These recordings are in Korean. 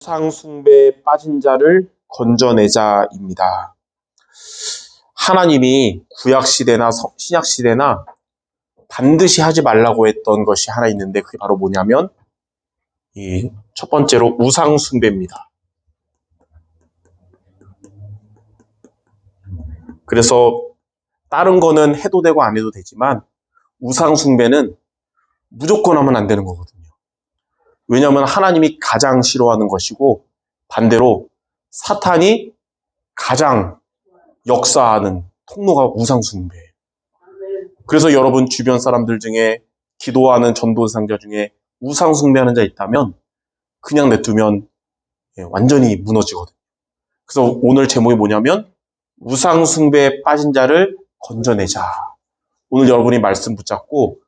우상숭배에 빠진 자를 건져내자입니다. 하나님이 구약시대나 신약시대나 반드시 하지 말라고 했던 것이 하나 있는데 그게 바로 뭐냐면 첫 번째로 우상숭배입니다. 그래서 다른 거는 해도 되고 안 해도 되지만 우상숭배는 무조건 하면 안 되는 거거든요. 왜냐하면 하나님이 가장 싫어하는 것이고 반대로 사탄이 가장 역사하는 통로가 우상숭배예요. 그래서 여러분 주변 사람들 중에 기도하는 전도상자 중에 우상숭배하는 자 있다면 그냥 냅두면 완전히 무너지거든요. 그래서 오늘 제목이 뭐냐면 우상숭배에 빠진 자를 건져내자. 오늘 여러분이 말씀 붙잡고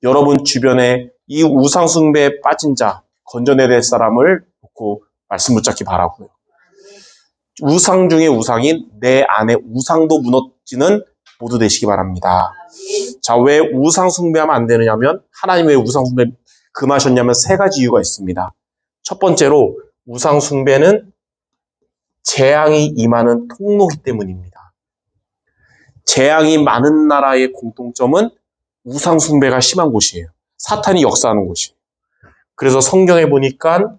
여러분 주변에 이 우상숭배에 빠진 자 건져내야 될 사람을 놓고 말씀 붙잡기 바라고요. 우상 중에 우상인 내 안에 우상도 무너지는 모두 되시기 바랍니다. 자, 왜 우상숭배하면 안 되느냐면 하나님 왜 우상숭배 금하셨냐면 세 가지 이유가 있습니다. 첫 번째로 우상숭배는 재앙이 임하는 통로이기 때문입니다. 재앙이 많은 나라의 공통점은 우상숭배가 심한 곳이에요. 사탄이 역사하는 곳이에요. 그래서 성경에 보니까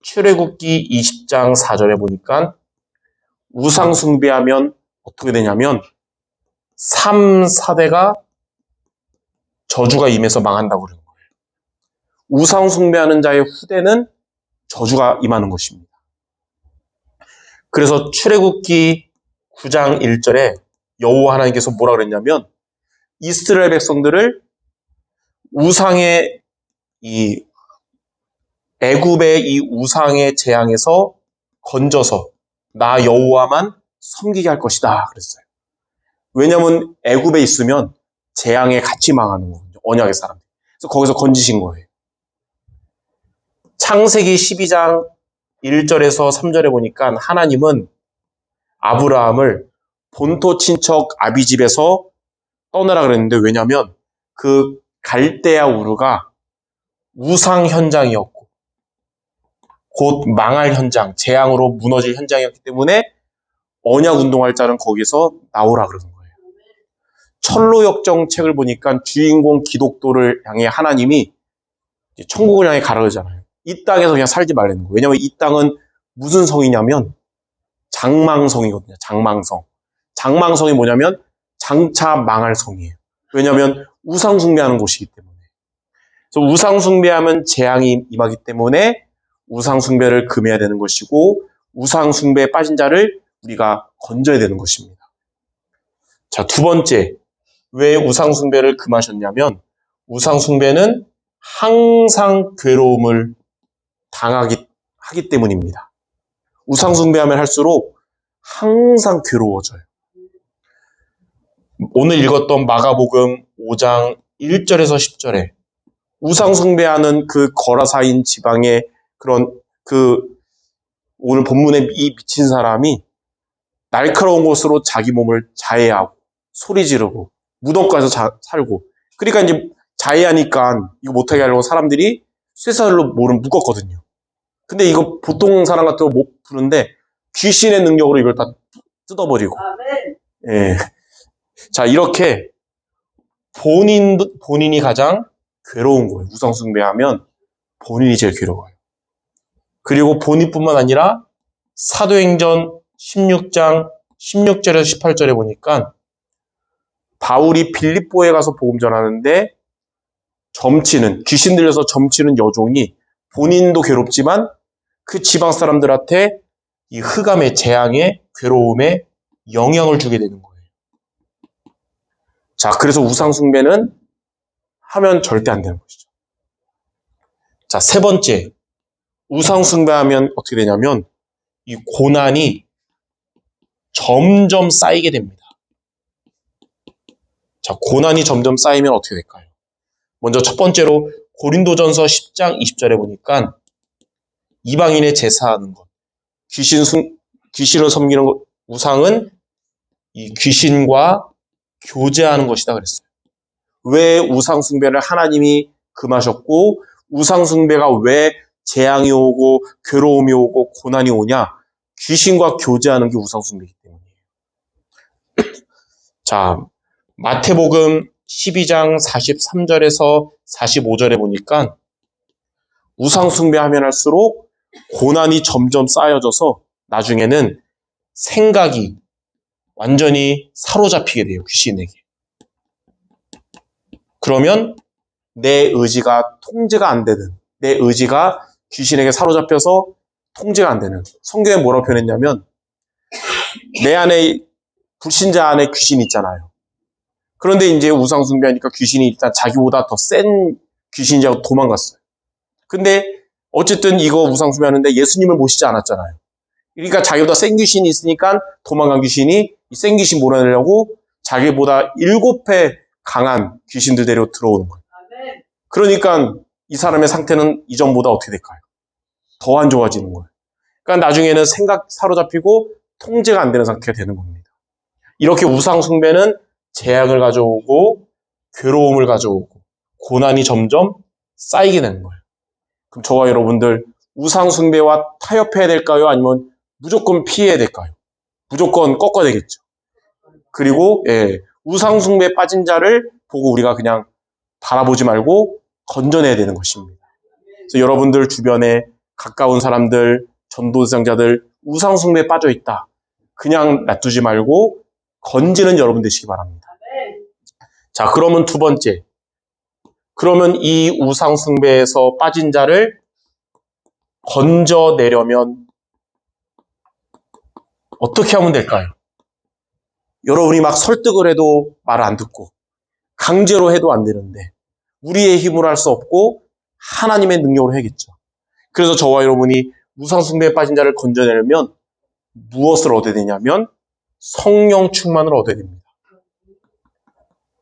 출애굽기 20장 4절에 보니까 우상숭배하면 어떻게 되냐면 3, 4대가 저주가 임해서 망한다고 그러는 거예요. 우상숭배하는 자의 후대는 저주가 임하는 것입니다. 그래서 출애굽기 9장 1절에 여호와 하나님께서 뭐라 그랬냐면 이스라엘 백성들을 우상의 애굽의 이 우상의 재앙에서 건져서 나 여호와만 섬기게 할 것이다 그랬어요. 왜냐하면 애굽에 있으면 재앙에 같이 망하는 거거든요. 언약의 사람들. 그래서 거기서 건지신 거예요. 창세기 12장 1절에서 3절에 보니까 하나님은 아브라함을 본토 친척 아비집에서 떠나라 그랬는데 왜냐하면 그 갈대아 우르가 우상 현장이었고 곧 망할 현장, 재앙으로 무너질 현장이었기 때문에 언약 운동할 자는 거기서 나오라 그러는 거예요. 철로역정 책을 보니까 주인공 기독도를 향해 하나님이 천국을 향해 가라 그러잖아요. 이 땅에서 그냥 살지 말라는 거예요. 왜냐하면 이 땅은 무슨 성이냐면 장망성이거든요. 장망성. 장망성이 뭐냐면 장차 망할 성이에요. 왜냐하면 우상숭배하는 곳이기 때문에. 그래서 우상숭배하면 재앙이 임하기 때문에 우상숭배를 금해야 되는 것이고 우상숭배에 빠진 자를 우리가 건져야 되는 것입니다. 자, 두 번째. 왜 우상숭배를 금하셨냐면 우상숭배는 항상 괴로움을 하기 때문입니다. 우상숭배하면 할수록 항상 괴로워져요. 오늘 읽었던 마가복음 5장 1절에서 10절에 우상숭배하는 그 거라사인 지방의 그런 오늘 본문에 이 미친 사람이 날카로운 곳으로 자기 몸을 자해하고 소리 지르고 무덤가에서 살고 그러니까 이제 자해하니까 이거 못하게 하려고 사람들이 쇠사슬로 몸을 묶었거든요. 근데 이거 보통 사람 같은 거 못 푸는데 귀신의 능력으로 이걸 다 뜯어버리고 예. 자, 이렇게 본인이 가장 괴로운 거예요. 우상숭배하면 본인이 제일 괴로워요. 그리고 본인뿐만 아니라 사도행전 16장 16절에서 18절에 보니까 바울이 빌립보에 가서 복음 전하는데 귀신 들려서 점치는 여종이 본인도 괴롭지만 그 지방 사람들한테 이 흑암의 재앙의 괴로움에 영향을 주게 되는 거예요. 자, 그래서 우상숭배는 하면 절대 안 되는 것이죠. 자, 세 번째. 우상숭배하면 어떻게 되냐면 이 고난이 점점 쌓이게 됩니다. 자, 고난이 점점 쌓이면 어떻게 될까요? 먼저 첫 번째로 고린도전서 10장 20절에 보니까 이방인의 제사하는 것, 귀신을 섬기는 것, 우상은 이 귀신과 교제하는 것이다 그랬어요. 왜 우상숭배를 하나님이 금하셨고 우상숭배가 왜 재앙이 오고 괴로움이 오고 고난이 오냐? 귀신과 교제하는 게 우상숭배이기 때문이에요. 자, 마태복음 12장 43절에서 45절에 보니까 우상숭배하면 할수록 고난이 점점 쌓여져서 나중에는 생각이 완전히 사로잡히게 돼요, 귀신에게. 그러면 내 의지가 통제가 안 되는, 내 의지가 귀신에게 사로잡혀서 통제가 안 되는. 성경에 뭐라고 표현했냐면 내 안에 불신자 안에 귀신이 있잖아요. 그런데 이제 우상숭배하니까 귀신이 일단 자기보다 더 센 귀신이 하고 도망갔어요. 근데 어쨌든 이거 우상숭배하는데 예수님을 모시지 않았잖아요. 그러니까 자기보다 센 귀신이 있으니까 도망간 귀신이 이 센 귀신 몰아내려고 자기보다 7배 강한 귀신들 데리고 들어오는 거예요. 그러니까 이 사람의 상태는 이전보다 어떻게 될까요? 더 안 좋아지는 거예요. 그러니까 나중에는 생각 사로잡히고 통제가 안 되는 상태가 되는 겁니다. 이렇게 우상숭배는 재앙을 가져오고 괴로움을 가져오고 고난이 점점 쌓이게 되는 거예요. 그럼 저와 여러분들 우상숭배와 타협해야 될까요? 아니면 무조건 피해야 될까요? 무조건 꺾어야 되겠죠. 그리고 우상숭배에 빠진 자를 보고 우리가 그냥 바라보지 말고 건져내야 되는 것입니다. 그래서 여러분들 주변에 가까운 사람들, 전도 대상자들 우상숭배에 빠져 있다. 그냥 놔두지 말고 건지는 여러분 되시기 바랍니다. 자, 그러면 두 번째. 그러면 이 우상숭배에서 빠진 자를 건져내려면 어떻게 하면 될까요? 여러분이 막 설득을 해도 말을 안 듣고 강제로 해도 안 되는데 우리의 힘으로 할 수 없고 하나님의 능력으로 해야겠죠. 그래서 저와 여러분이 우상숭배에 빠진 자를 건져내려면 무엇을 얻어야 되냐면 성령 충만을 얻어야 됩니다.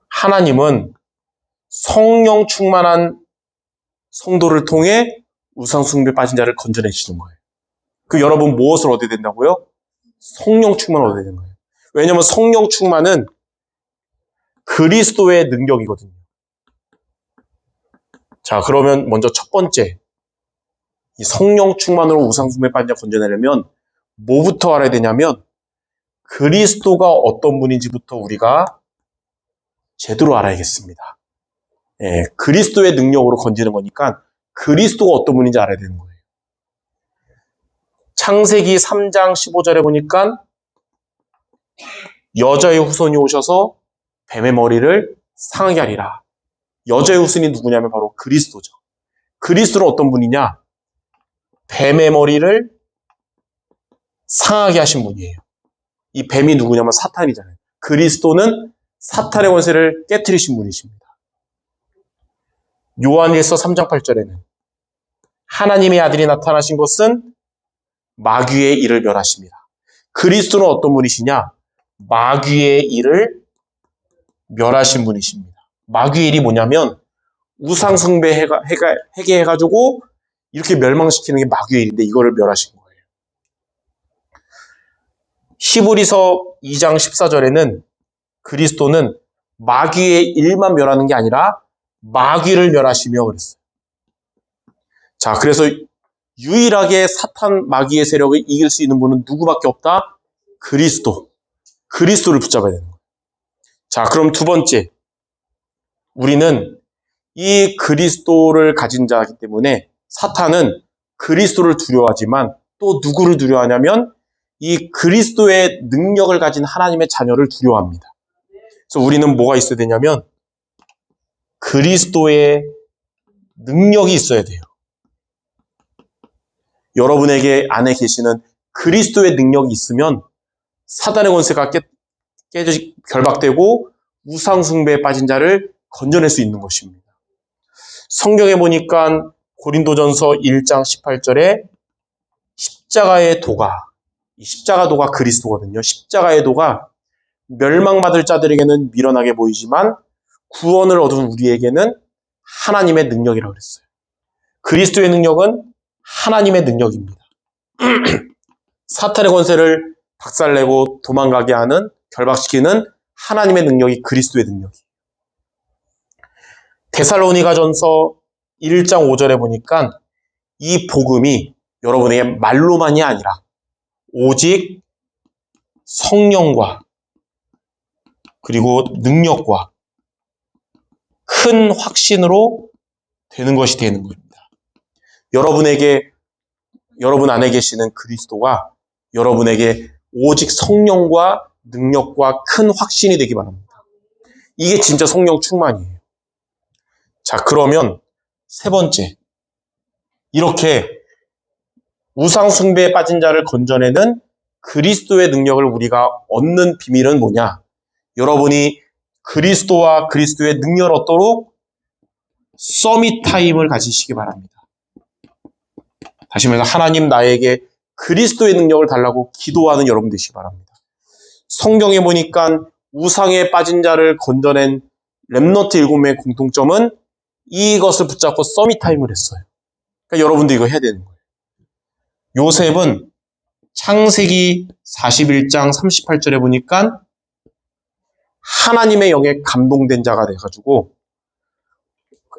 하나님은 성령 충만한 성도를 통해 우상숭배에 빠진 자를 건져내시는 거예요. 그 여러분 무엇을 얻어야 된다고요? 성령 충만을 얻어야 되는 거예요. 왜냐하면 성령 충만은 그리스도의 능력이거든요. 자, 그러면 먼저 첫 번째, 이 성령 충만으로 우상숭배에 빠진 자 건져내려면 뭐부터 알아야 되냐면 그리스도가 어떤 분인지부터 우리가 제대로 알아야겠습니다. 그리스도의 능력으로 건지는 거니까 그리스도가 어떤 분인지 알아야 되는 거예요. 창세기 3장 15절에 보니까 여자의 후손이 오셔서 뱀의 머리를 상하게 하리라. 여자의 후손이 누구냐면 바로 그리스도죠. 그리스도는 어떤 분이냐? 뱀의 머리를 상하게 하신 분이에요. 이 뱀이 누구냐면 사탄이잖아요. 그리스도는 사탄의 권세를 깨트리신 분이십니다. 요한일서 3장 8절에는 하나님의 아들이 나타나신 것은 마귀의 일을 멸하십니다. 그리스도는 어떤 분이시냐? 마귀의 일을 멸하신 분이십니다. 마귀의 일이 뭐냐면 우상숭배 해게 해가지고 이렇게 멸망시키는 게 마귀의 일인데 이거를 멸하신 거예요. 히브리서 2장 14절에는 그리스도는 마귀의 일만 멸하는 게 아니라 마귀를 멸하시며 그랬어요. 자, 그래서 유일하게 사탄 마귀의 세력을 이길 수 있는 분은 누구밖에 없다? 그리스도. 그리스도를 붙잡아야 되는 거예요. 자, 그럼 두 번째. 우리는 이 그리스도를 가진 자이기 때문에 사탄은 그리스도를 두려워하지만 또 누구를 두려워하냐면 이 그리스도의 능력을 가진 하나님의 자녀를 두려워합니다. 그래서 우리는 뭐가 있어야 되냐면 그리스도의 능력이 있어야 돼요. 여러분에게 안에 계시는 그리스도의 능력이 있으면 사단의 권세가 결박되고 우상숭배에 빠진 자를 건져낼 수 있는 것입니다. 성경에 보니까 고린도전서 1장 18절에 십자가의 도가, 이 십자가 도가 그리스도거든요. 십자가의 도가 멸망받을 자들에게는 미련하게 보이지만 구원을 얻은 우리에게는 하나님의 능력이라고 그랬어요. 그리스도의 능력은 하나님의 능력입니다. 사탄의 권세를 박살내고 도망가게 하는, 결박시키는 하나님의 능력이 그리스도의 능력이에요. 데살로니가전서 1장 5절에 보니까 이 복음이 여러분에게 말로만이 아니라 오직 성령과 그리고 능력과 큰 확신으로 되는 것이 되는 겁니다. 여러분 안에 계시는 그리스도가 여러분에게 오직 성령과 능력과 큰 확신이 되기 바랍니다. 이게 진짜 성령 충만이에요. 자, 그러면 세 번째. 이렇게 우상 숭배에 빠진 자를 건져내는 그리스도의 능력을 우리가 얻는 비밀은 뭐냐? 여러분이 그리스도와 그리스도의 능력을 얻도록 서밋 타임을 가지시기 바랍니다. 다시 말해서 하나님 나에게 그리스도의 능력을 달라고 기도하는 여러분 되시기 바랍니다. 성경에 보니까 우상에 빠진 자를 건져낸 렘넌트 7명의 공통점은 이것을 붙잡고 서밋 타임을 했어요. 그러니까 여러분도 이거 해야 되는 거예요. 요셉은 창세기 41장 38절에 보니까 하나님의 영에 감동된 자가 돼가지고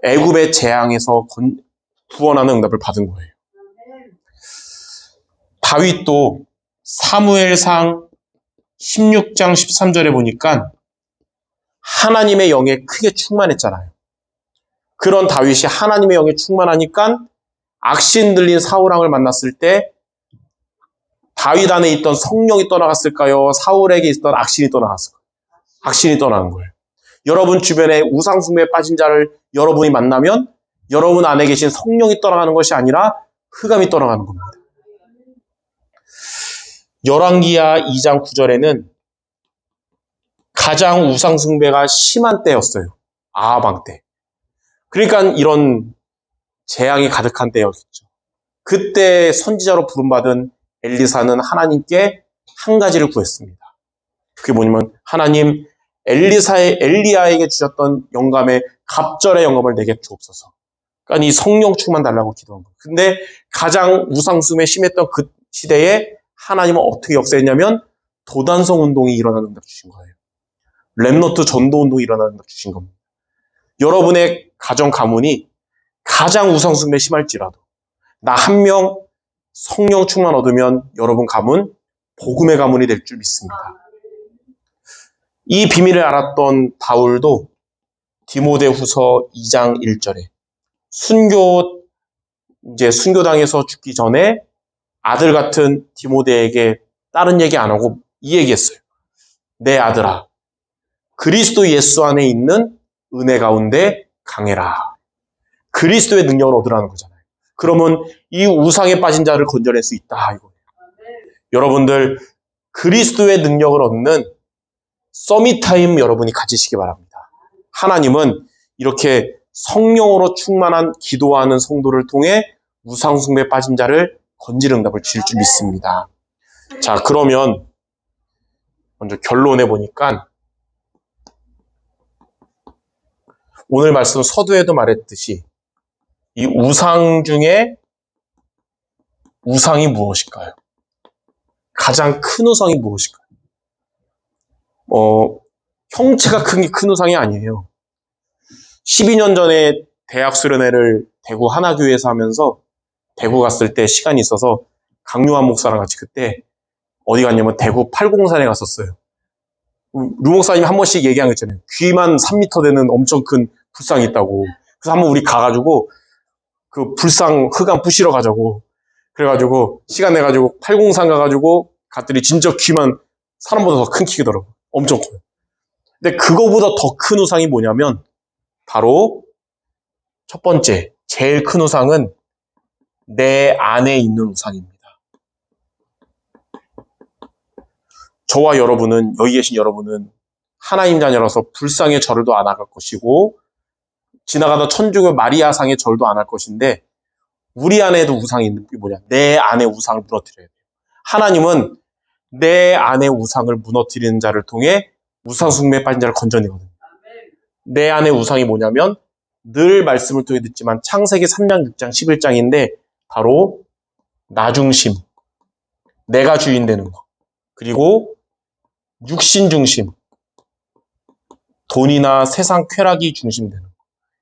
애굽의 재앙에서 구원하는 응답을 받은 거예요. 다윗도 사무엘상 16장 13절에 보니까 하나님의 영에 크게 충만했잖아요. 그런 다윗이 하나님의 영에 충만하니까 악신 들린 사울왕을 만났을 때 다윗 안에 있던 성령이 떠나갔을까요? 사울에게 있던 악신이 떠나갔을까요? 악신이 떠나는 거예요. 여러분 주변에 우상 숭배에 빠진 자를 여러분이 만나면 여러분 안에 계신 성령이 떠나가는 것이 아니라 흑암이 떠나가는 겁니다. 열왕기하 2장 9절에는 가장 우상 숭배가 심한 때였어요. 아하방 때. 그러니까 이런 재앙이 가득한 때였죠. 그때 선지자로 부름받은 엘리사는 하나님께 한 가지를 구했습니다. 그게 뭐냐면 하나님 엘리야에게 주셨던 영감의 갑절의 영감을 내게 주옵소서. 그러니까 이 성령 충만 달라고 기도한 거예요. 근데 가장 우상숭배 심했던 그 시대에 하나님은 어떻게 역사했냐면 도단성 운동이 일어나는 응답 주신 거예요. 렘노트 전도 운동이 일어나는 응답 주신 겁니다. 여러분의 가정 가문이 가장 우상숭배 심할지라도 나 한 명 성령 충만 얻으면 여러분 가문 복음의 가문이 될 줄 믿습니다. 이 비밀을 알았던 바울도 디모데후서 2장 1절에 순교당해서 죽기 전에 아들 같은 디모데에게 다른 얘기 안 하고 이 얘기했어요. 내 아들아, 그리스도 예수 안에 있는 은혜 가운데 강해라. 그리스도의 능력을 얻으라는 거잖아요. 그러면 이 우상에 빠진 자를 건져낼 수 있다. 이거예요. 여러분들 그리스도의 능력을 얻는 서밋타임 여러분이 가지시기 바랍니다. 하나님은 이렇게 성령으로 충만한 기도하는 성도를 통해 우상숭배에 빠진 자를 건지는 응답을 주실 줄 믿습니다. 자, 그러면 먼저 결론해 보니까 오늘 말씀 서두에도 말했듯이 이 우상 중에 우상이 무엇일까요? 가장 큰 우상이 무엇일까요? 형체가 큰 우상이 아니에요. 12년 전에 대학 수련회를 대구 하나교회에서 하면서 대구 갔을 때 시간이 있어서 강요한 목사랑 같이 그때 어디 갔냐면 대구 팔공산에 갔었어요. 루 목사님이 한 번씩 얘기한 거 있잖아요. 귀만 3m 되는 엄청 큰 불상이 있다고. 그래서 한번 우리 가가지고 그 불상 흑암 부시러 가자고. 그래가지고 시간 내가지고 팔공산 가가지고 갔더니 진짜 귀만 사람보다 더 큰 키더라고. 엄청 커요. 근데 그거보다 더 큰 우상이 뭐냐면 바로 첫 번째, 제일 큰 우상은 내 안에 있는 우상입니다. 저와 여러분은, 여기 계신 여러분은 하나님 자녀라서 불상의 절도 안 할 것이고 지나가다 천주교 마리아상의 절도 안 할 것인데 우리 안에도 우상이 있는 게 뭐냐? 내 안에 우상을 무너뜨려야 돼요. 하나님은 내 안에 우상을 무너뜨리는 자를 통해 우상 숭배에 빠진 자를 건져내거든요. 내 안에 우상이 뭐냐면 늘 말씀을 통해 듣지만 창세기 3장, 6장, 11장인데 바로 나 중심, 내가 주인 되는 거, 그리고 육신 중심, 돈이나 세상 쾌락이 중심되는 거,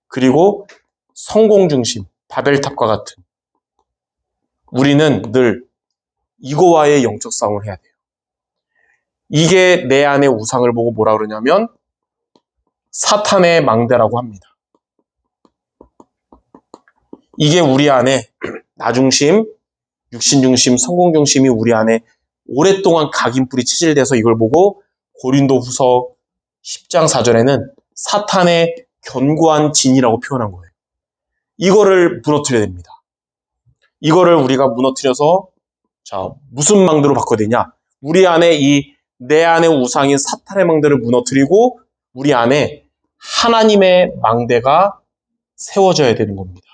그리고 성공 중심, 바벨탑과 같은 우리는 늘 이거와의 영적 싸움을 해야 돼요. 이게 내 안의 우상을 보고 뭐라 그러냐면 사탄의 망대라고 합니다. 이게 우리 안에 나중심, 육신중심, 성공중심이 우리 안에 오랫동안 각인뿌리 체질돼서 이걸 보고 고린도후서 10장 4절에는 사탄의 견고한 진이라고 표현한 거예요. 이거를 무너뜨려야 됩니다. 이거를 우리가 무너뜨려서 무슨 망대로 바꿔야 되냐? 우리 안에 내 안의 우상인 사탄의 망대를 무너뜨리고 우리 안에 하나님의 망대가 세워져야 되는 겁니다.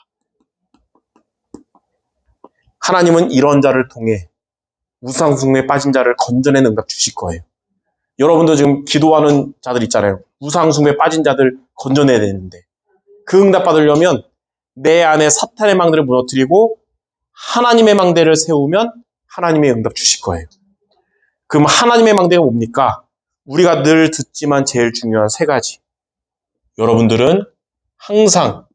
하나님은 이런 자를 통해 우상 숭배에 빠진 자를 건져내는 응답 주실 거예요. 여러분도 지금 기도하는 자들 있잖아요. 우상 숭배에 빠진 자들 건져내야 되는데 그 응답 받으려면 내 안에 사탄의 망대를 무너뜨리고 하나님의 망대를 세우면 하나님의 응답 주실 거예요. 그럼 하나님의 망대가 뭡니까? 우리가 늘 듣지만 제일 중요한 세 가지. 여러분들은 항상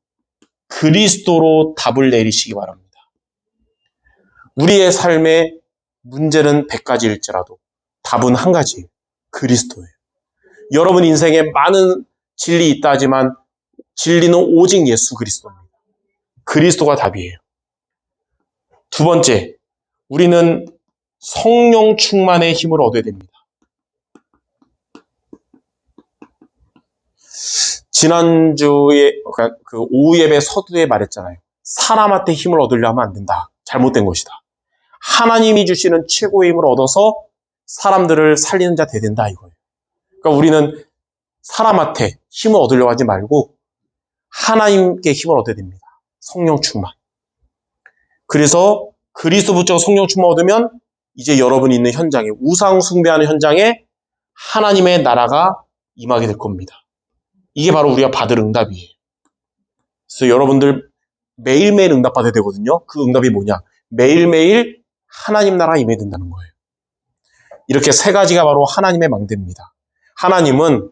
그리스도로 답을 내리시기 바랍니다. 우리의 삶의 문제는 100가지일지라도 답은 한 가지예요. 그리스도예요. 여러분 인생에 많은 진리 있다 하지만 진리는 오직 예수 그리스도입니다. 그리스도가 답이에요. 두 번째, 우리는 성령 충만의 힘을 얻어야 됩니다. 지난주에 그 오후 예배 서두에 말했잖아요. 사람한테 힘을 얻으려면 안 된다. 잘못된 것이다. 하나님이 주시는 최고의 힘을 얻어서 사람들을 살리는 자 돼야 된다 이거예요. 그러니까 우리는 사람한테 힘을 얻으려고 하지 말고 하나님께 힘을 얻어야 됩니다. 성령 충만. 그래서 그리스도부터 성령 충만 얻으면 이제 여러분이 있는 현장에 우상 숭배하는 현장에 하나님의 나라가 임하게 될 겁니다. 이게 바로 우리가 받을 응답이에요. 그래서 여러분들 매일매일 응답받아야 되거든요. 그 응답이 뭐냐? 매일매일 하나님 나라가 임해야 된다는 거예요. 이렇게 세 가지가 바로 하나님의 망대입니다. 하나님은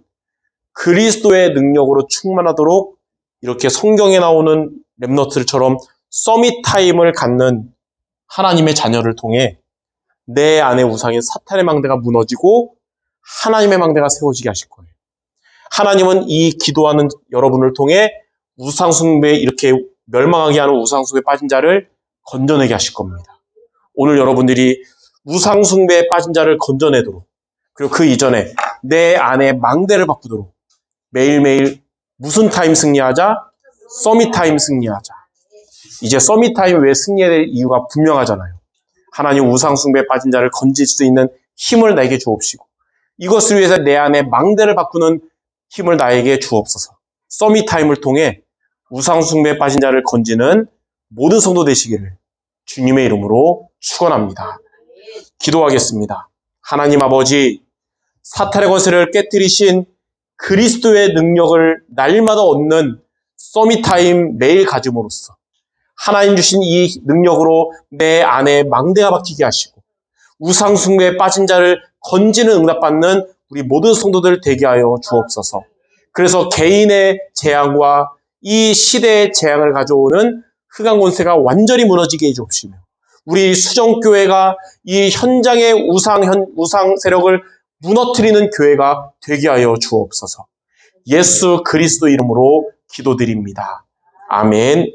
그리스도의 능력으로 충만하도록 이렇게 성경에 나오는 렘너트들처럼 서밋타임을 갖는 하나님의 자녀를 통해 내 안의 우상인 사탄의 망대가 무너지고 하나님의 망대가 세워지게 하실 거예요. 하나님은 이 기도하는 여러분을 통해 우상숭배에 이렇게 멸망하게 하는 우상숭배에 빠진 자를 건져내게 하실 겁니다. 오늘 여러분들이 우상숭배에 빠진 자를 건져내도록 그리고 그 이전에 내 안에 망대를 바꾸도록 매일매일 무슨 타임 승리하자? 서밋타임 승리하자. 이제 서밋타임 왜 승리해야 될 이유가 분명하잖아요. 하나님 우상숭배에 빠진 자를 건질 수 있는 힘을 내게 주옵시고 이것을 위해서 내 안에 망대를 바꾸는 힘을 나에게 주옵소서. 서밋타임을 통해 우상숭배에 빠진 자를 건지는 모든 성도 되시기를 주님의 이름으로 축원합니다. 기도하겠습니다. 하나님 아버지, 사탄의 권세를 깨뜨리신 그리스도의 능력을 날마다 얻는 서밋타임 매일 가짐으로써 하나님 주신 이 능력으로 내 안에 망대가 박히게 하시고 우상숭배에 빠진 자를 건지는 응답받는 우리 모든 성도들 되게 하여 주옵소서. 그래서 개인의 재앙과 이 시대의 재앙을 가져오는 흑암 권세가 완전히 무너지게 해 주옵시며 우리 수정교회가 이 현장의 우상 세력을 무너뜨리는 교회가 되게 하여 주옵소서. 예수 그리스도 이름으로 기도드립니다. 아멘.